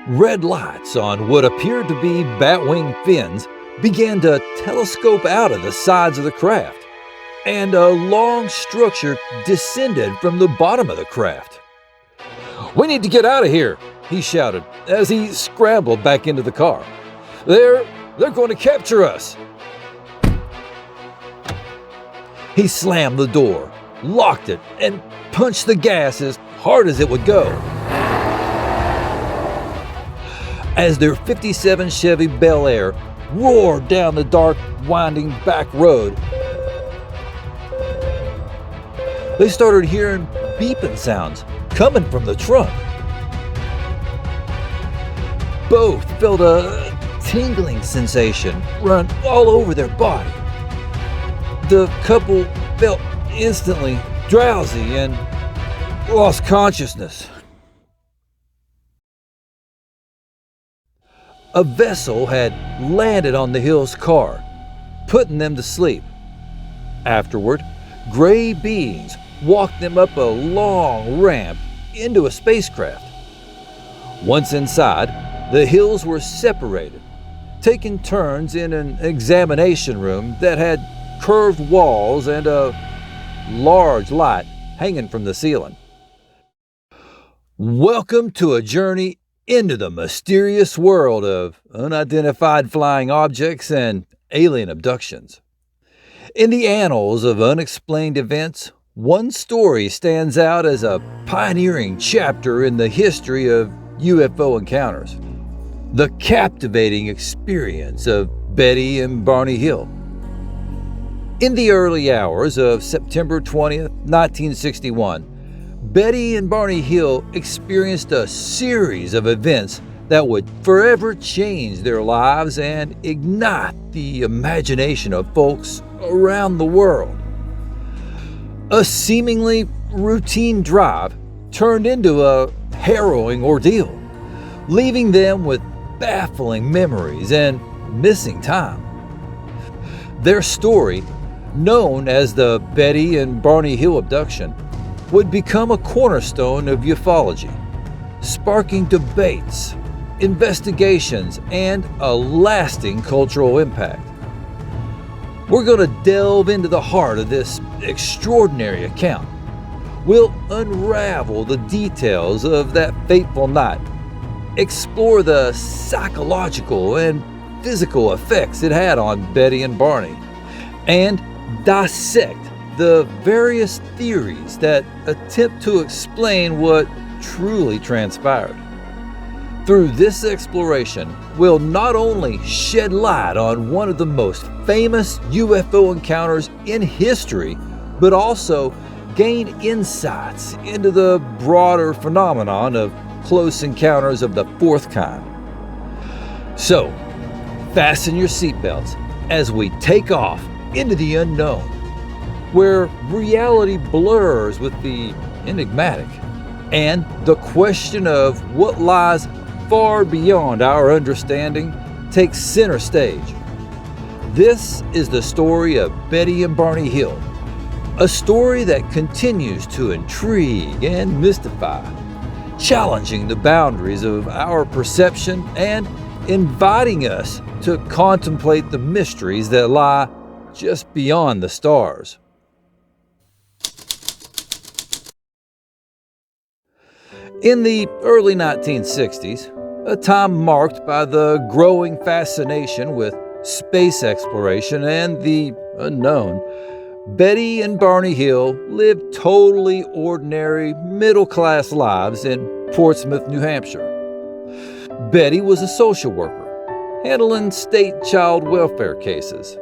Red lights on what appeared to be bat-wing fins began to telescope out of the sides of the craft, and a long structure descended from the bottom of the craft. "We need to get out of here," he shouted as he scrambled back into the car. They're going to capture us." He slammed the door, locked it, and punched the gas as hard as it would go. As their '57 Chevy Bel Air roared down the dark, winding back road, they started hearing beeping sounds coming from the trunk. Both felt a tingling sensation run all over their body. The couple felt instantly drowsy and lost consciousness. A vessel had landed on the Hill's car, putting them to sleep. Afterward, gray beings walked them up a long ramp into a spacecraft. Once inside, the Hills were separated, taking turns in an examination room that had curved walls and a large light hanging from the ceiling. Welcome to a journey into the mysterious world of unidentified flying objects and alien abductions. In the annals of unexplained events, one story stands out as a pioneering chapter in the history of UFO encounters: the captivating experience of Betty and Barney Hill. In the early hours of September 20th, 1961, Betty and Barney Hill experienced a series of events that would forever change their lives and ignite the imagination of folks around the world. A seemingly routine drive turned into a harrowing ordeal, leaving them with baffling memories and missing time. Their story, known as the Betty and Barney Hill abduction, would become a cornerstone of ufology, sparking debates, investigations, and a lasting cultural impact. We're going to delve into the heart of this extraordinary account. We'll unravel the details of that fateful night, explore the psychological and physical effects it had on Betty and Barney, and dissect the various theories that attempt to explain what truly transpired. Through this exploration, we'll not only shed light on one of the most famous UFO encounters in history, but also gain insights into the broader phenomenon of close encounters of the fourth kind. So, fasten your seatbelts as we take off into the unknown, where reality blurs with the enigmatic, and the question of what lies far beyond our understanding takes center stage. This is the story of Betty and Barney Hill, a story that continues to intrigue and mystify, challenging the boundaries of our perception and inviting us to contemplate the mysteries that lie just beyond the stars. In the early 1960s, a time marked by the growing fascination with space exploration and the unknown, Betty and Barney Hill lived totally ordinary, middle-class lives in Portsmouth, New Hampshire. Betty was a social worker, handling state child welfare cases,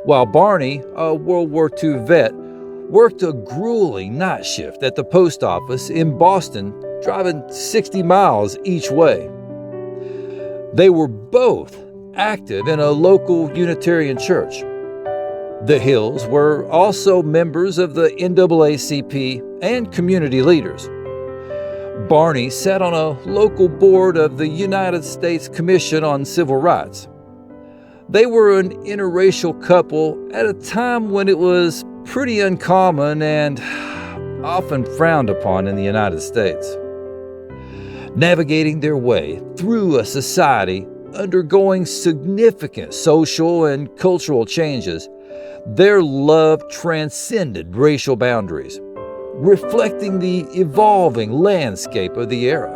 while Barney, a World War II vet, worked a grueling night shift at the post office in Boston, driving 60 miles each way. They were both active in a local Unitarian church. The Hills were also members of the NAACP and community leaders. Barney sat on a local board of the United States Commission on Civil Rights. They were an interracial couple at a time when it was pretty uncommon and often frowned upon in the United States. navigating their way through a society undergoing significant social and cultural changes. Their love transcended racial boundaries, reflecting the evolving landscape of the era.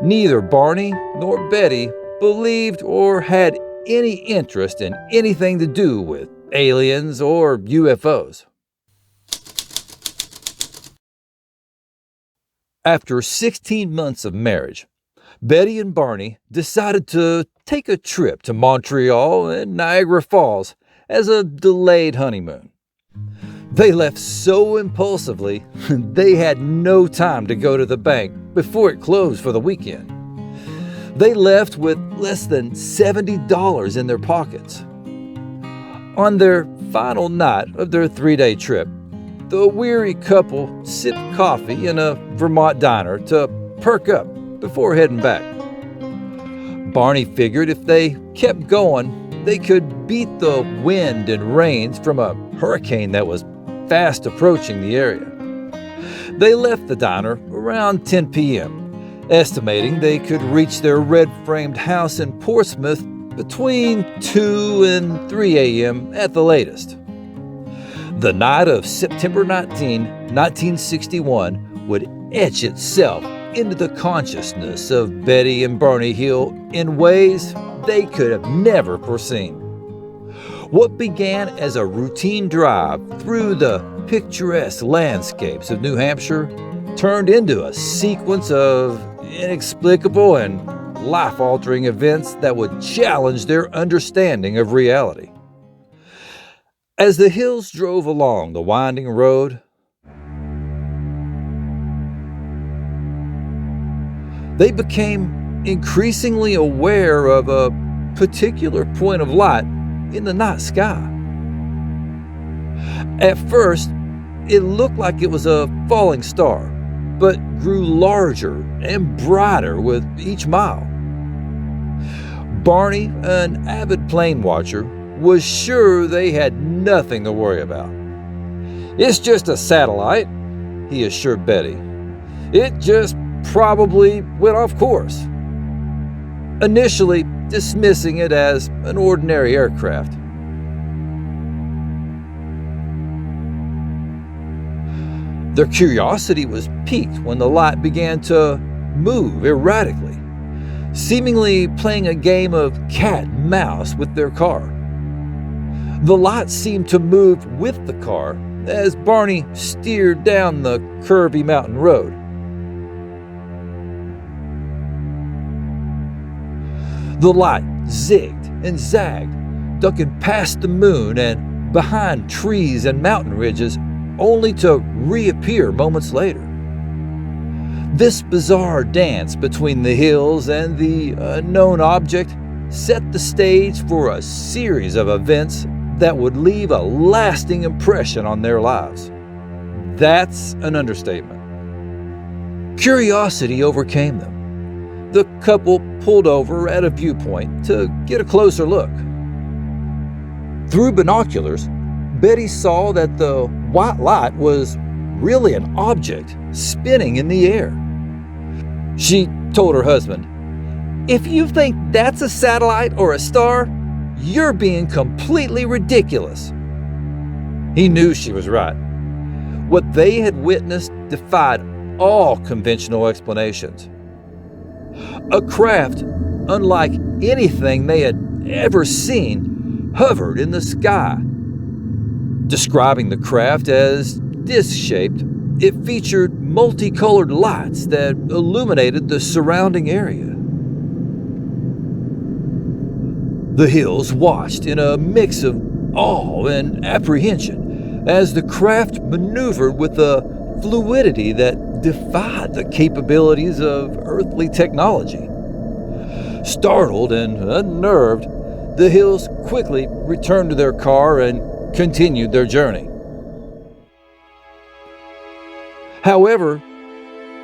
Neither Barney nor Betty believed or had any interest in anything to do with aliens or UFOs. After 16 months of marriage, Betty and Barney decided to take a trip to Montreal and Niagara Falls as a delayed honeymoon. They left so impulsively, they had no time to go to the bank before it closed for the weekend. They left with less than $70 in their pockets. On their final night of their 3-day trip, the weary couple sipped coffee in a Vermont diner to perk up before heading back. Barney figured if they kept going, they could beat the wind and rains from a hurricane that was fast approaching the area. They left the diner around 10 p.m., estimating they could reach their red-framed house in Portsmouth between 2 and 3 a.m. at the latest. The night of September 19, 1961 would etch itself into the consciousness of Betty and Barney Hill in ways they could have never foreseen. What began as a routine drive through the picturesque landscapes of New Hampshire turned into a sequence of inexplicable and life-altering events that would challenge their understanding of reality. As the Hills drove along the winding road, they became increasingly aware of a particular point of light in the night sky. At first, it looked like it was a falling star, but grew larger and brighter with each mile. Barney, an avid plane watcher, was sure they had nothing to worry about. "It's just a satellite," he assured Betty. "It just probably went off course," initially dismissing it as an ordinary aircraft. Their curiosity was piqued when the light began to move erratically, seemingly playing a game of cat and mouse with their car. The light seemed to move with the car as Barney steered down the curvy mountain road. The light zigged and zagged, ducking past the moon and behind trees and mountain ridges, only to reappear moments later. This bizarre dance between the hills and the unknown object set the stage for a series of events that would leave a lasting impression on their lives. That's an understatement. Curiosity overcame them. The couple pulled over at a viewpoint to get a closer look. Through binoculars, Betty saw that the white light was really an object spinning in the air. She told her husband, "If you think that's a satellite or a star, you're being completely ridiculous." He knew she was right. What they had witnessed defied all conventional explanations. A craft unlike anything they had ever seen hovered in the sky. Describing the craft as disc-shaped, it featured multicolored lights that illuminated the surrounding area. The Hills watched in a mix of awe and apprehension as the craft maneuvered with a fluidity that defied the capabilities of earthly technology. Startled and unnerved, the Hills quickly returned to their car and continued their journey. However,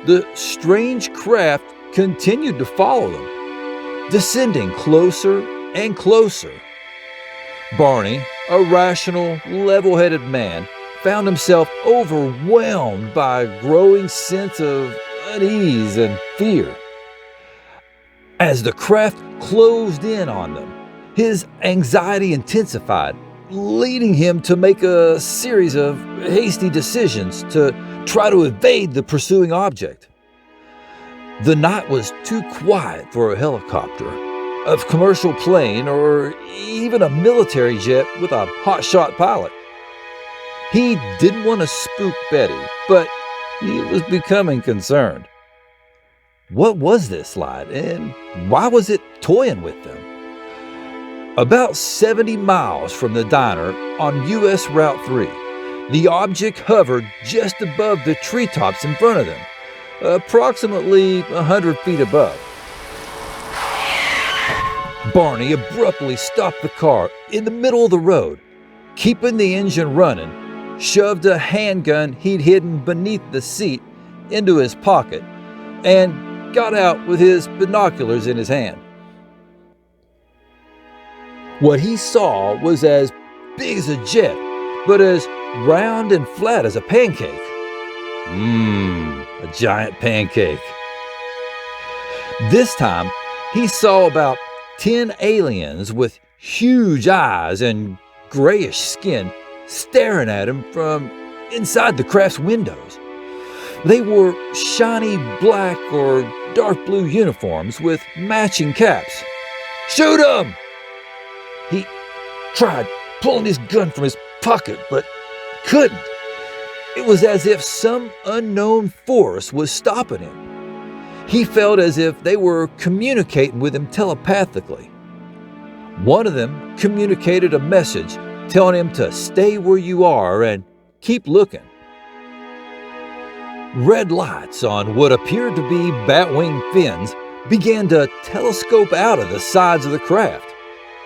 the strange craft continued to follow them, descending closer and closer. Barney, a rational, level-headed man, found himself overwhelmed by a growing sense of unease and fear. As the craft closed in on them, his anxiety intensified, leading him to make a series of hasty decisions to try to evade the pursuing object. The night was too quiet for a helicopter, a commercial plane, or even a military jet with a hotshot pilot. He didn't want to spook Betty, but he was becoming concerned. What was this light, and why was it toying with them? About 70 miles from the diner on U.S. Route 3, the object hovered just above the treetops in front of them, approximately 100 feet above. Barney abruptly stopped the car in the middle of the road, keeping the engine running, shoved a handgun he'd hidden beneath the seat into his pocket, and got out with his binoculars in his hand. What he saw was as big as a jet, but as round and flat as a pancake. A giant pancake. This time, he saw about 10 aliens with huge eyes and grayish skin staring at him from inside the craft's windows. They wore shiny black or dark blue uniforms with matching caps. "Shoot 'em!" He tried pulling his gun from his pocket, but couldn't. It was as if some unknown force was stopping him. He felt as if they were communicating with him telepathically. One of them communicated a message telling him to stay where you are and keep looking. Red lights on what appeared to be bat-wing fins began to telescope out of the sides of the craft,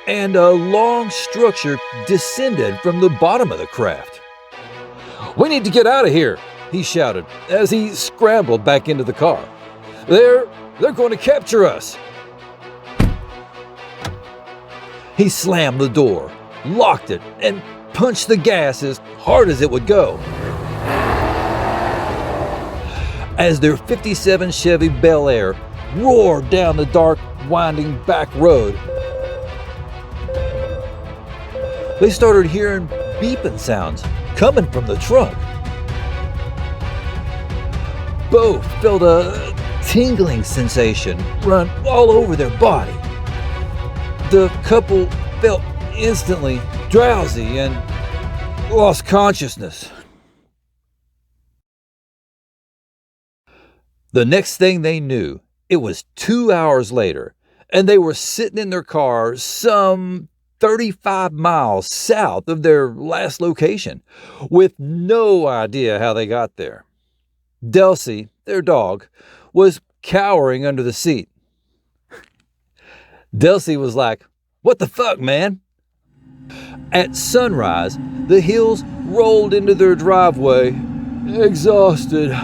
and a long structure descended from the bottom of the craft. "We need to get out of here," he shouted as he scrambled back into the car. They're going to capture us." He slammed the door, locked it, and punched the gas as hard as it would go. As their '57 Chevy Bel Air roared down the dark, winding back road, they started hearing beeping sounds coming from the trunk. Both felt a tingling sensation run all over their body. The couple felt instantly drowsy and lost consciousness. The next thing they knew, it was 2 hours later, and they were sitting in their car some 35 miles south of their last location, with no idea how they got there. Delcy, their dog, was cowering under the seat. Delcy was like, "What the fuck, man?" At sunrise, the Hills rolled into their driveway, exhausted.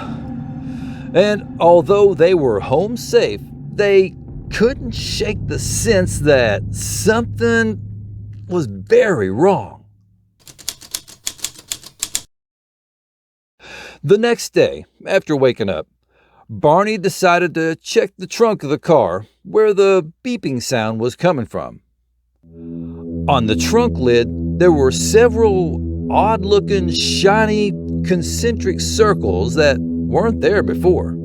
And although they were home safe, they couldn't shake the sense that something was very wrong. The next day, after waking up, Barney decided to check the trunk of the car where the beeping sound was coming from. On the trunk lid, there were several odd-looking, shiny, concentric circles that weren't there before.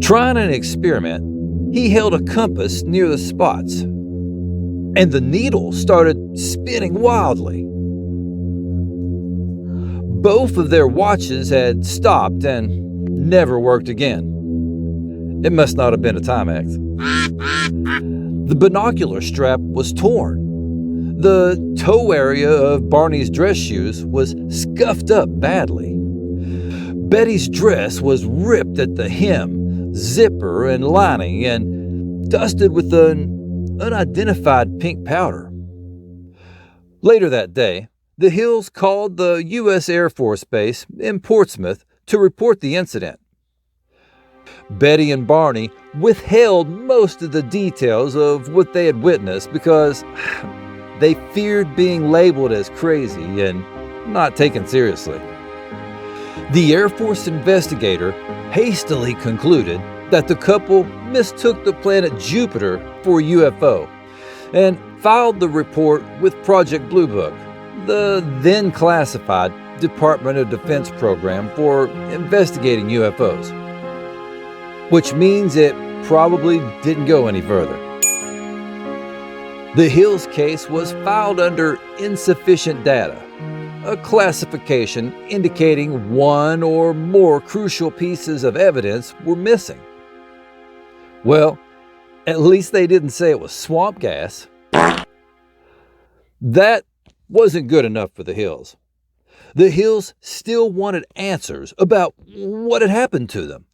Trying an experiment, he held a compass near the spots, and the needle started spinning wildly. Both of their watches had stopped and never worked again. It must not have been a Timex. The binocular strap was torn. The toe area of Barney's dress shoes was scuffed up badly. Betty's dress was ripped at the hem, zipper, and lining, and dusted with an unidentified pink powder. Later that day, the Hills called the U.S. Air Force Base in Portsmouth to report the incident. Betty and Barney withheld most of the details of what they had witnessed because they feared being labeled as crazy and not taken seriously. The Air Force investigator hastily concluded that the couple mistook the planet Jupiter for a UFO and filed the report with Project Blue Book, the then classified Department of Defense program for investigating UFOs, which means it probably didn't go any further. The Hills case was filed under insufficient data, a classification indicating one or more crucial pieces of evidence were missing. Well, at least they didn't say it was swamp gas. That wasn't good enough for the Hills. The Hills still wanted answers about what had happened to them.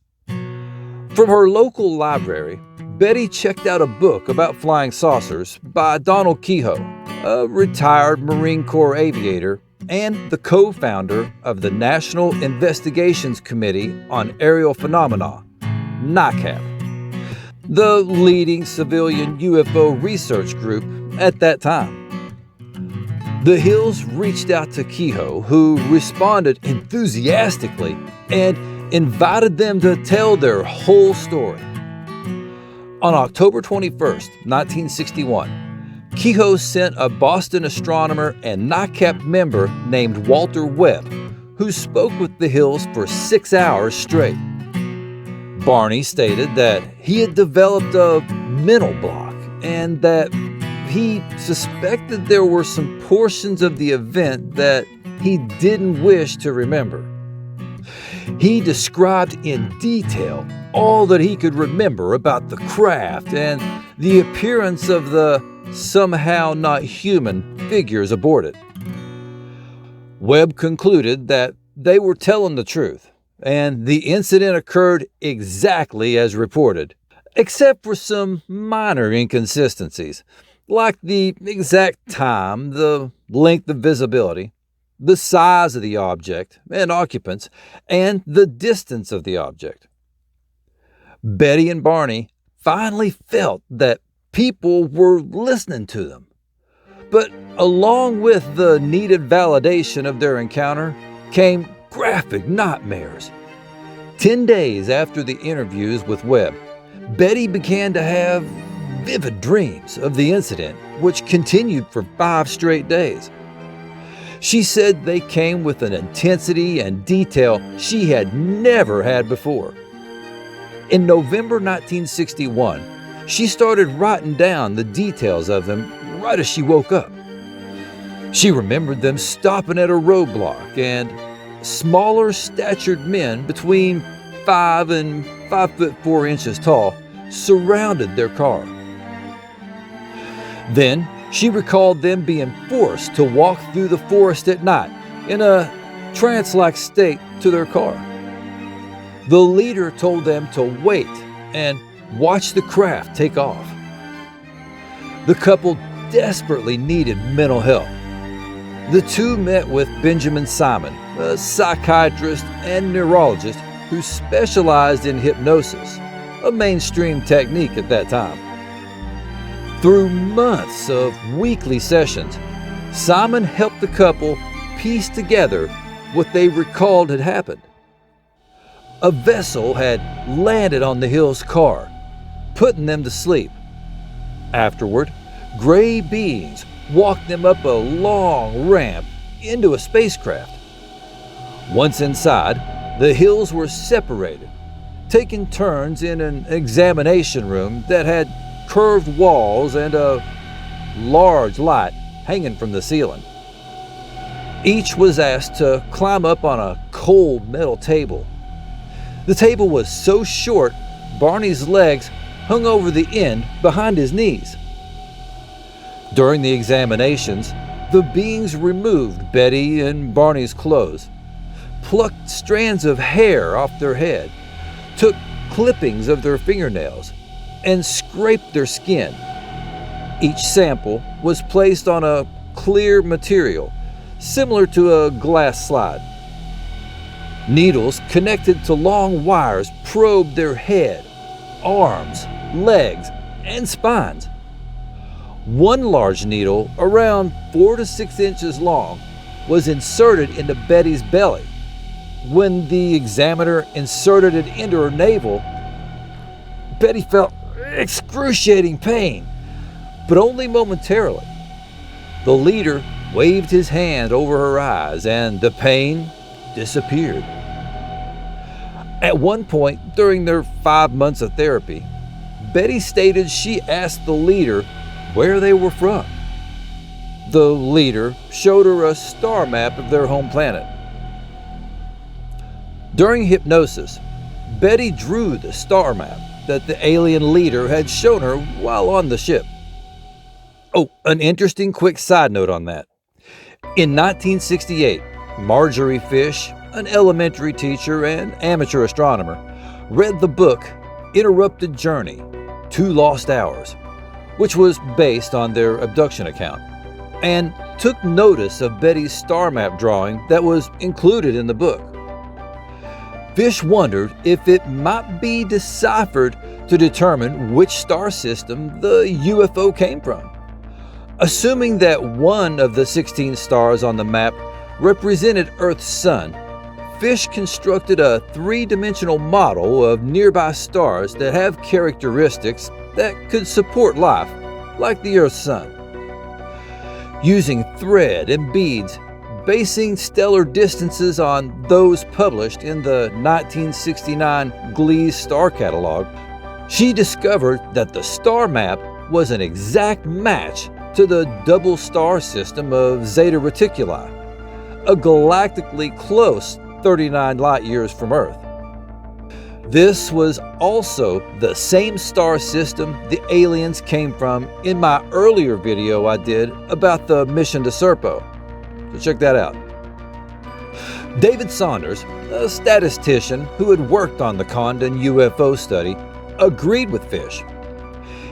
From her local library, Betty checked out a book about flying saucers by Donald Kehoe, a retired Marine Corps aviator and the co-founder of the National Investigations Committee on Aerial Phenomena, NICAP, the leading civilian UFO research group at that time. The Hills reached out to Kehoe, who responded enthusiastically and invited them to tell their whole story. On October 21st, 1961, Kehoe sent a Boston astronomer and NICAP member named Walter Webb, who spoke with the Hills for 6 hours straight. Barney stated that he had developed a mental block and that he suspected there were some portions of the event that he didn't wish to remember. He described in detail all that he could remember about the craft and the appearance of the somehow not human figures aboard it. Webb concluded that they were telling the truth, and the incident occurred exactly as reported, except for some minor inconsistencies, like the exact time, the length of visibility, the size of the object and occupants, and the distance of the object. Betty and Barney finally felt that people were listening to them. But along with the needed validation of their encounter came graphic nightmares. 10 days after the interviews with Webb, Betty began to have vivid dreams of the incident, which continued for 5 straight days. She said they came with an intensity and detail she had never had before. In November 1961, she started writing down the details of them right as she woke up. She remembered them stopping at a roadblock and smaller statured men between 5 and 5'4" tall surrounded their car. Then she recalled them being forced to walk through the forest at night in a trance-like state to their car. The leader told them to wait and watch the craft take off. The couple desperately needed mental help. The two met with Benjamin Simon, a psychiatrist and neurologist who specialized in hypnosis, a mainstream technique at that time. Through months of weekly sessions, Simon helped the couple piece together what they recalled had happened. A vessel had landed on the Hills' car, putting them to sleep. Afterward, gray beings walked them up a long ramp into a spacecraft. Once inside, the Hills were separated, taking turns in an examination room that had curved walls and a large light hanging from the ceiling. Each was asked to climb up on a cold metal table. The table was so short, Barney's legs hung over the end behind his knees. During the examinations, the beings removed Betty and Barney's clothes, plucked strands of hair off their head, took clippings of their fingernails, and scraped their skin. Each sample was placed on a clear material, similar to a glass slide. Needles connected to long wires probed their head, arms, legs, and spines. One large needle, around 4 to 6 inches long, was inserted into Betty's belly. when the examiner inserted it into her navel, Betty felt excruciating pain, but only momentarily. The leader waved his hand over her eyes and the pain disappeared. At one point during their 5 months of therapy, Betty stated she asked the leader where they were from. The leader showed her a star map of their home planet. During hypnosis, Betty drew the star map that the alien leader had shown her while on the ship. Oh, an interesting quick side note on that. In 1968, Marjorie Fish, an elementary teacher and amateur astronomer, read the book Interrupted Journey, 2 Lost Hours, which was based on their abduction account, and took notice of Betty's star map drawing that was included in the book. Fish wondered if it might be deciphered to determine which star system the UFO came from. Assuming that one of the 16 stars on the map represented Earth's sun, Fish constructed a 3-dimensional model of nearby stars that have characteristics that could support life, like the Earth's sun. Using thread and beads, basing stellar distances on those published in the 1969 Gliese Star Catalog, she discovered that the star map was an exact match to the double star system of Zeta Reticuli, a galactically close 39 light years from Earth. This was also the same star system the aliens came from in my earlier video I did about the mission to Serpo. So check that out. David Saunders, a statistician who had worked on the Condon UFO study, agreed with Fish.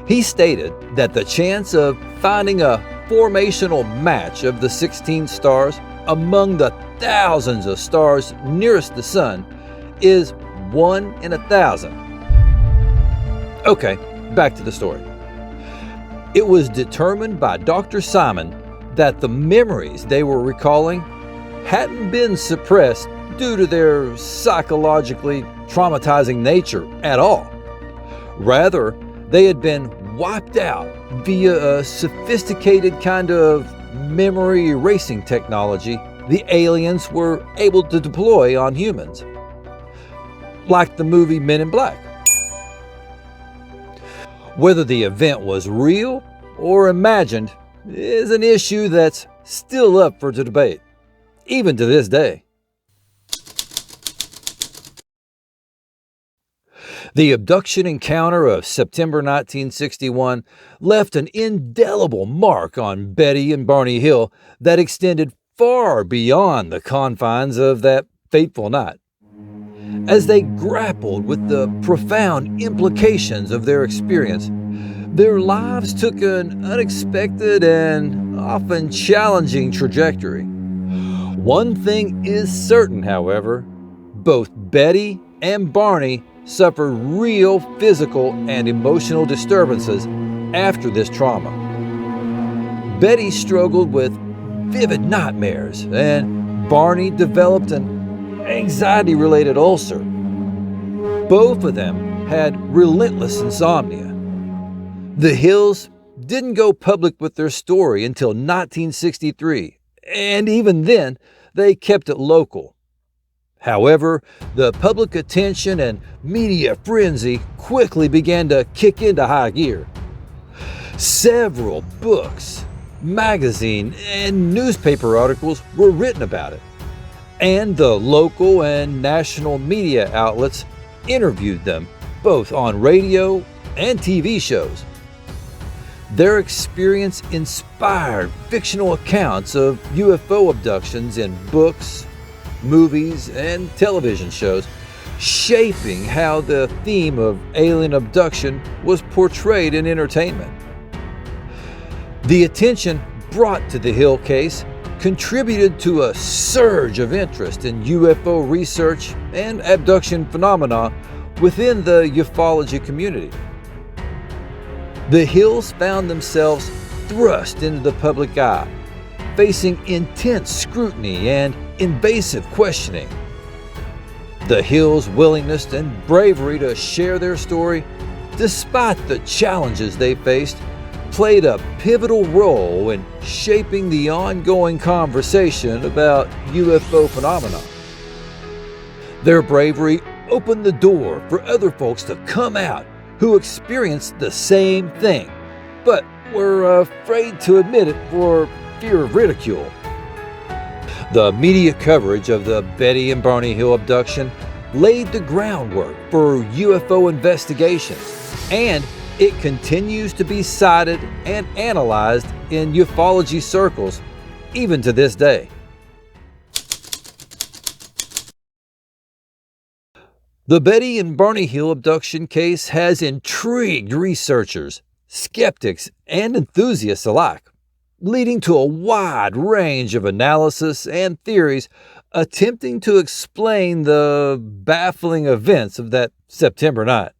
He stated that the chance of finding a formational match of the 16 stars among the thousands of stars nearest the sun is 1 in 1,000. Okay, back to the story. It was determined by Dr. Simon that the memories they were recalling hadn't been suppressed due to their psychologically traumatizing nature at all. Rather, they had been wiped out via a sophisticated kind of memory erasing technology the aliens were able to deploy on humans, like the movie Men in Black. Whether the event was real or imagined is an issue that's still up for debate, even to this day. The abduction encounter of September 1961 left an indelible mark on Betty and Barney Hill that extended far beyond the confines of that fateful night. As they grappled with the profound implications of their experience, their lives took an unexpected and often challenging trajectory. One thing is certain, however: both Betty and Barney suffered real physical and emotional disturbances after this trauma. Betty struggled with vivid nightmares, and Barney developed an anxiety-related ulcer. Both of them had relentless insomnia. The Hills didn't go public with their story until 1963, and even then, they kept it local. However, the public attention and media frenzy quickly began to kick into high gear. Several books, magazine, and newspaper articles were written about it, and the local and national media outlets interviewed them both on radio and TV shows. Their experience inspired fictional accounts of UFO abductions in books, movies, and television shows, shaping how the theme of alien abduction was portrayed in entertainment. The attention brought to the Hill case contributed to a surge of interest in UFO research and abduction phenomena within the ufology community. The Hills found themselves thrust into the public eye, facing intense scrutiny and invasive questioning. The Hill's willingness and bravery to share their story, despite the challenges they faced, played a pivotal role in shaping the ongoing conversation about UFO phenomena. Their bravery opened the door for other folks to come out who experienced the same thing, but were afraid to admit it for fear of ridicule. The media coverage of the Betty and Barney Hill abduction laid the groundwork for UFO investigations, and it continues to be cited and analyzed in ufology circles, even to this day. The Betty and Barney Hill abduction case has intrigued researchers, skeptics, and enthusiasts alike, leading to a wide range of analysis and theories attempting to explain the baffling events of that September night.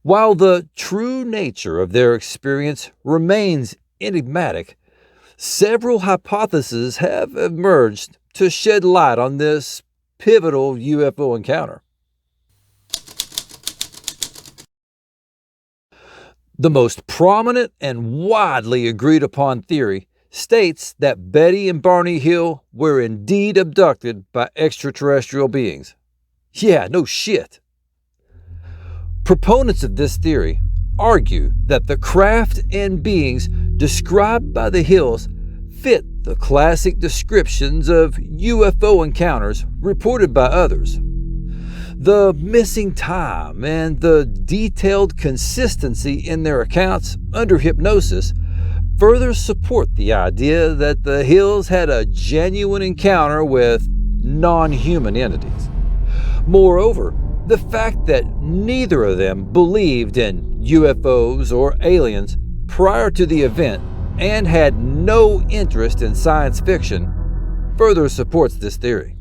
While the true nature of their experience remains enigmatic, several hypotheses have emerged to shed light on this pivotal UFO encounter. The most prominent and widely agreed upon theory states that Betty and Barney Hill were indeed abducted by extraterrestrial beings. Yeah, no shit. Proponents of this theory argue that the craft and beings described by the Hills fit the classic descriptions of UFO encounters reported by others. The missing time and the detailed consistency in their accounts under hypnosis further support the idea that the Hills had a genuine encounter with non-human entities. Moreover, the fact that neither of them believed in UFOs or aliens prior to the event and had no interest in science fiction further supports this theory.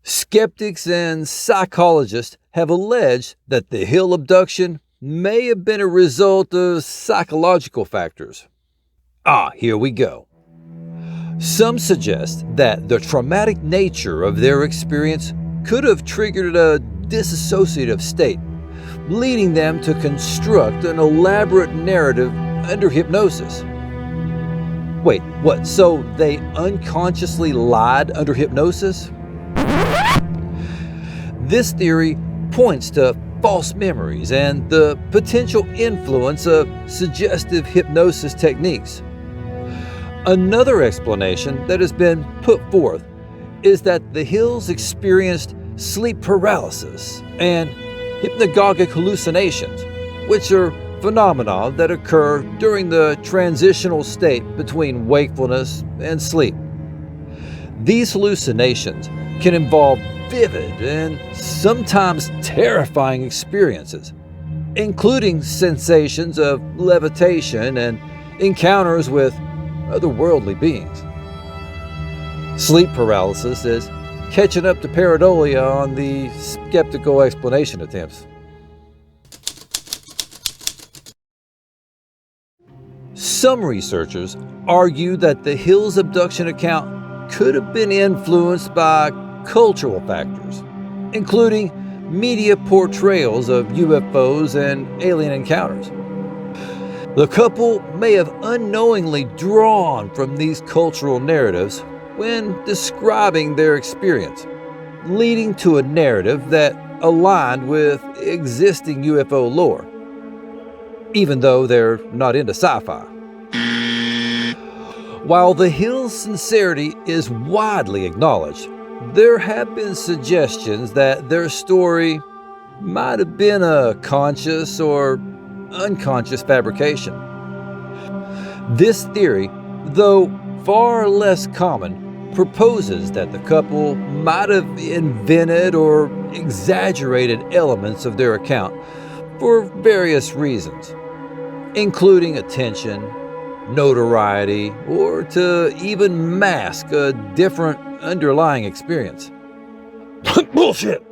Skeptics and psychologists have alleged that the Hill abduction may have been a result of psychological factors. Here we go. Some suggest that the traumatic nature of their experience could have triggered a dissociative state, leading them to construct an elaborate narrative under hypnosis. Wait, what? So they unconsciously lied under hypnosis? This theory points to false memories and the potential influence of suggestive hypnosis techniques. Another explanation that has been put forth is that the Hills experienced sleep paralysis and hypnagogic hallucinations, which are phenomena that occur during the transitional state between wakefulness and sleep. These hallucinations can involve vivid and sometimes terrifying experiences, including sensations of levitation and encounters with otherworldly beings. Sleep paralysis is catching up to pareidolia on the skeptical explanation attempts. Some researchers argue that the Hills abduction account could have been influenced by cultural factors, including media portrayals of UFOs and alien encounters. The couple may have unknowingly drawn from these cultural narratives when describing their experience, leading to a narrative that aligned with existing UFO lore, even though they're not into sci-fi. While the Hills' sincerity is widely acknowledged, there have been suggestions that their story might have been a conscious or unconscious fabrication. This theory, though far less common, proposes that the couple might have invented or exaggerated elements of their account for various reasons, including attention, notoriety, or to even mask a different underlying experience. Bullshit!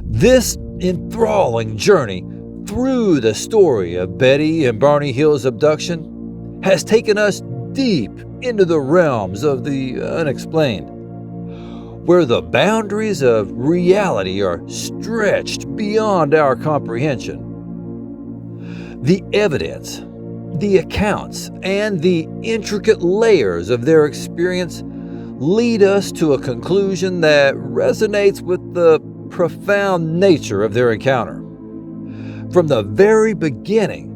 This enthralling journey through the story of Betty and Barney Hill's abduction has taken us deep into the realms of the unexplained, where the boundaries of reality are stretched beyond our comprehension. The evidence, the accounts, and the intricate layers of their experience lead us to a conclusion that resonates with the profound nature of their encounter. From the very beginning,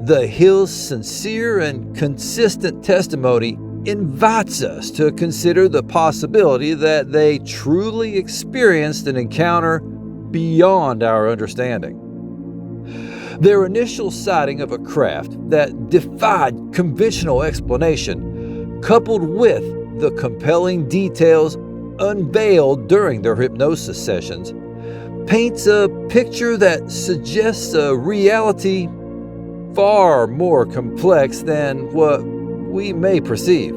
the Hills' sincere and consistent testimony invites us to consider the possibility that they truly experienced an encounter beyond our understanding. Their initial sighting of a craft that defied conventional explanation, coupled with the compelling details unveiled during their hypnosis sessions, paints a picture that suggests a reality far more complex than what we may perceive.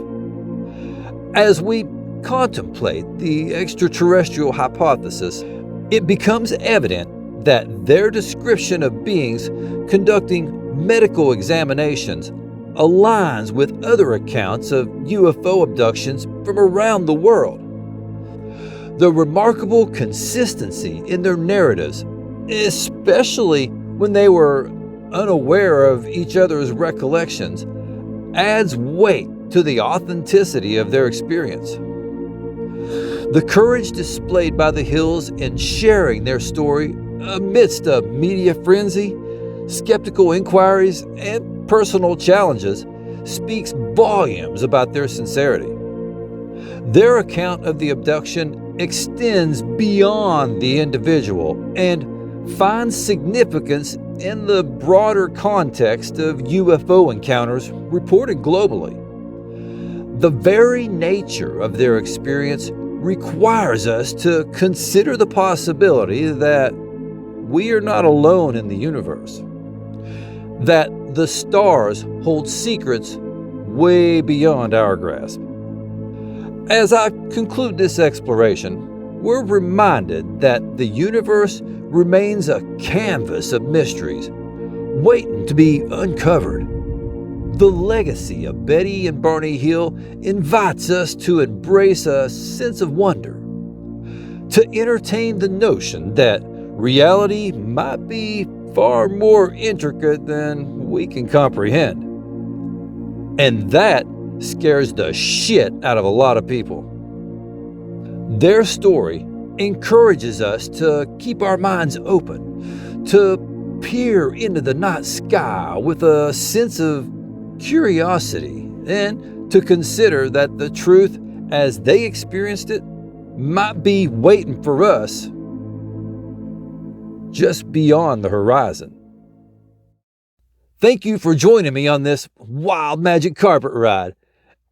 As we contemplate the extraterrestrial hypothesis, it becomes evident that their description of beings conducting medical examinations aligns with other accounts of UFO abductions from around the world. The remarkable consistency in their narratives, especially when they were unaware of each other's recollections, adds weight to the authenticity of their experience. The courage displayed by the Hills in sharing their story amidst a media frenzy, skeptical inquiries, and personal challenges speaks volumes about their sincerity. Their account of the abduction extends beyond the individual and finds significance in the broader context of UFO encounters reported globally. The very nature of their experience requires us to consider the possibility that we are not alone in the universe, that the stars hold secrets way beyond our grasp. As I conclude this exploration, we're reminded that the universe remains a canvas of mysteries, waiting to be uncovered. The legacy of Betty and Barney Hill invites us to embrace a sense of wonder, to entertain the notion that reality might be far more intricate than we can comprehend. And that scares the shit out of a lot of people. Their story encourages us to keep our minds open, to peer into the night sky with a sense of curiosity, and to consider that the truth as they experienced it might be waiting for us just beyond the horizon. Thank you for joining me on this wild magic carpet ride.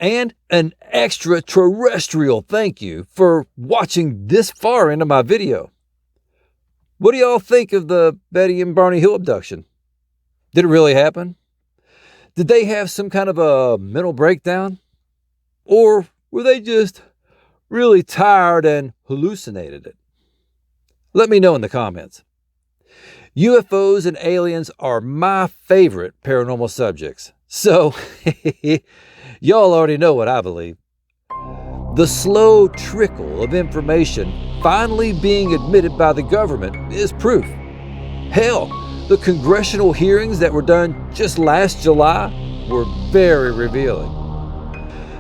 And an extraterrestrial thank you for watching this far into my video. What do y'all think of the Betty and Barney Hill abduction? Did it really happen? Did they have some kind of a mental breakdown? Or were they just really tired and hallucinated it? Let me know in the comments. UFOs and aliens are my favorite paranormal subjects. So, y'all already know what I believe. The slow trickle of information finally being admitted by the government is proof. Hell, the congressional hearings that were done just last July were very revealing.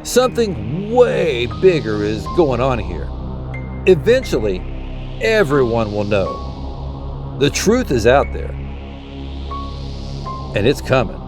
Something way bigger is going on here. Eventually, everyone will know. The truth is out there, and it's coming.